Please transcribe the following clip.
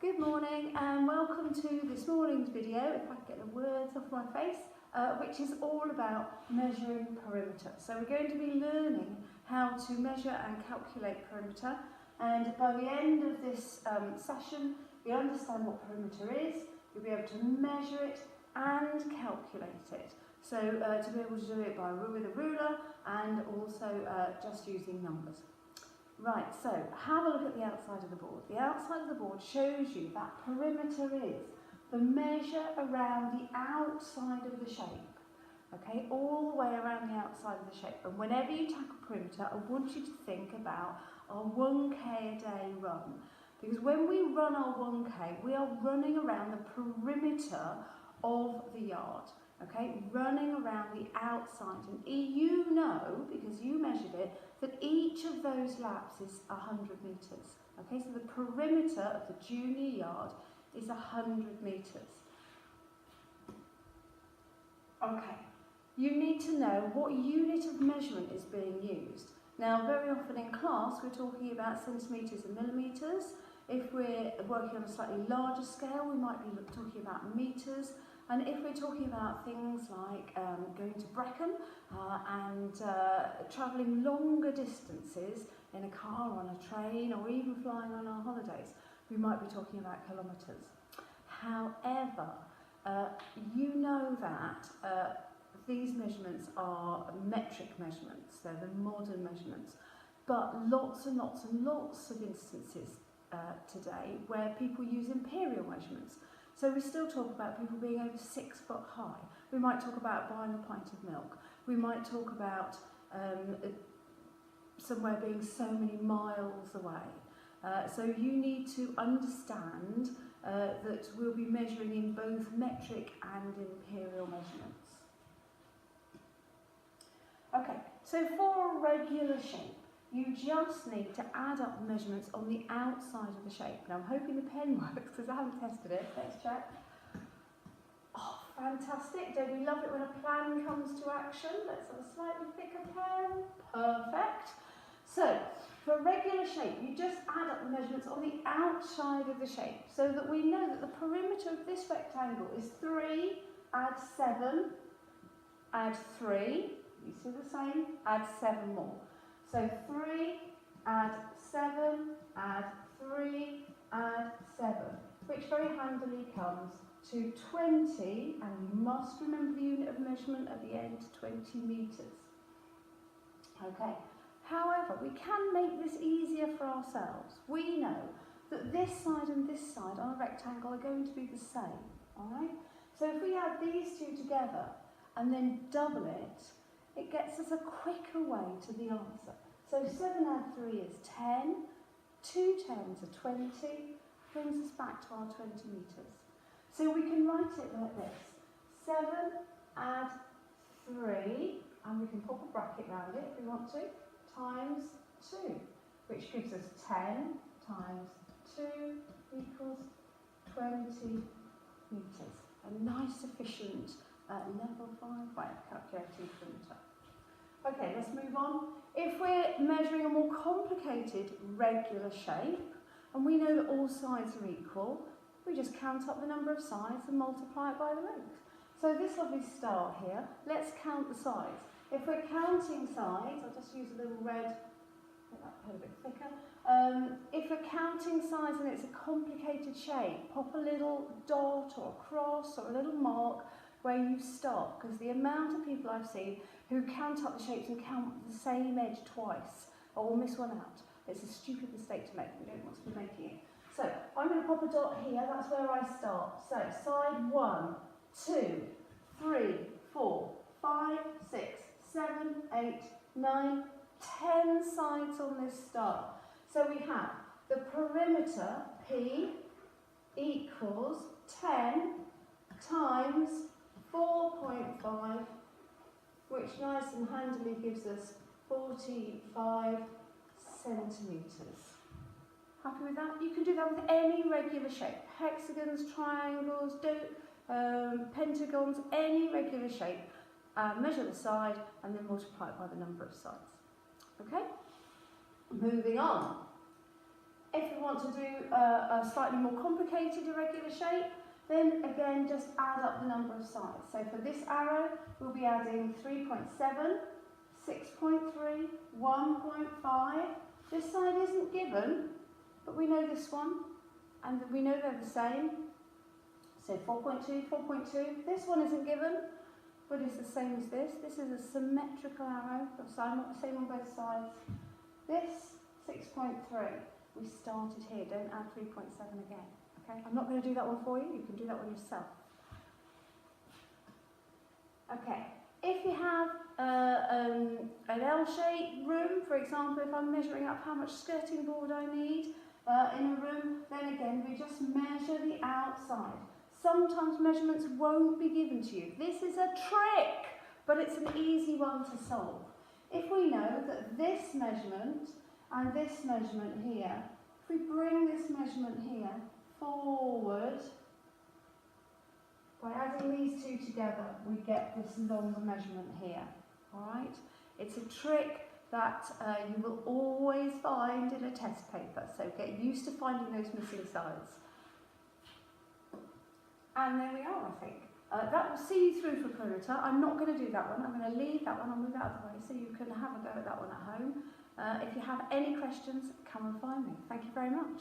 Good morning and welcome to this morning's video, if I can get the words off my face, which is all about measuring perimeter. So we're going to be learning how to measure and calculate perimeter, and by the end of this session you'll understand what perimeter is, you'll be able to measure it and calculate it. So to be able to do it with a ruler and also just using numbers. Right, so have a look at the outside of the board. The outside of the board shows you that perimeter is the measure around the outside of the shape. Okay, all the way around the outside of the shape. And whenever you tackle perimeter, I want you to think about our 1k a day run. Because when we run our 1k, we are running around the perimeter of the yard. Okay, running around the outside, and you know, because you measured it, that each of those laps is 100 metres. Okay, so the perimeter of the junior yard is 100 metres. Okay, you need to know what unit of measurement is being used. Now, very often in class, we're talking about centimetres and millimetres. If we're working on a slightly larger scale, we might be talking about metres. And if we're talking about things like going to Brecon and travelling longer distances in a car, on a train, or even flying on our holidays, we might be talking about kilometres. However, you know that these measurements are metric measurements, they're the modern measurements, but lots and lots and lots of instances today where people use imperial measurements. So we still talk about people being over 6 foot high. We might talk about buying a pint of milk. We might talk about somewhere being so many miles away. So you need to understand that we'll be measuring in both metric and imperial measurements. Okay, so for a regular shape, you just need to add up the measurements on the outside of the shape. Now I'm hoping the pen works because I haven't tested it. Let's check. Oh, fantastic. Don't we love it when a plan comes to action? Let's have a slightly thicker pen. Perfect. So, for a regular shape, you just add up the measurements on the outside of the shape so that we know that the perimeter of this rectangle is 3, add 7, add 3. You see the same? Add 7 more. So 3, add 7, add 3, add 7, which very handily comes to 20, and we must remember the unit of measurement at the end, 20 metres. Okay, however, we can make this easier for ourselves. We know that this side and this side on a rectangle are going to be the same, all right? So if we add these two together and then double it, it gets us a quicker way to the answer. So 7 add 3 is 10, 2 10s are 20, brings us back to our 20 metres. So we can write it like this: 7 add 3, and we can pop a bracket around it if we want to, times 2, which gives us 10 times 2 equals 20 metres. A nice, efficient level 5 way of calculating perimeter. Okay, let's move on. If we're measuring a more complicated regular shape, and we know that all sides are equal, we just count up the number of sides and multiply it by the length. So this lovely star here, let's count the sides. If we're counting sides, I'll just use a little red, make that pen a bit thicker. If we're counting sides and it's a complicated shape, pop a little dot or a cross or a little mark where you stop, because the amount of people I've seen who count up the shapes and count the same edge twice, or will miss one out. It's a stupid mistake to make. We don't want to be making it. So I'm going to pop a dot here. That's where I start. So side 1, 2, 3, 4, 5, 6, 7, 8, 9, 10 sides on this star. So we have the perimeter P equals 10 times 4.5, which nice and handily gives us 45 centimetres. Happy with that? You can do that with any regular shape. Hexagons, triangles, pentagons, any regular shape. Measure the side and then multiply it by the number of sides. Okay? Moving on. If we want to do a slightly more complicated irregular shape, then again just add up the number of sides. So for this arrow, we'll be adding 3.7, 6.3, 1.5. This side isn't given, but we know this one, and we know they're the same. So 4.2, 4.2. This one isn't given, but it's the same as this. This is a symmetrical arrow, same on both sides. This, 6.3. We started here, don't add 3.7 again. Okay, I'm not going to do that one for you, you can do that one yourself. Okay, if you have an L-shaped room, for example, if I'm measuring up how much skirting board I need in a room, then again we just measure the outside. Sometimes measurements won't be given to you. This is a trick, but it's an easy one to solve. If we know that this measurement and this measurement here, if we bring this measurement here forward, by adding these two together, we get this longer measurement here. All right? It's a trick that you will always find in a test paper, so get used to finding those missing sides. And there we are, I think. That will see you through for perimeter. I'm not going to do that one. I'm going to leave that one. I'll move out of the way so you can have a go at that one at home. If you have any questions, come and find me. Thank you very much.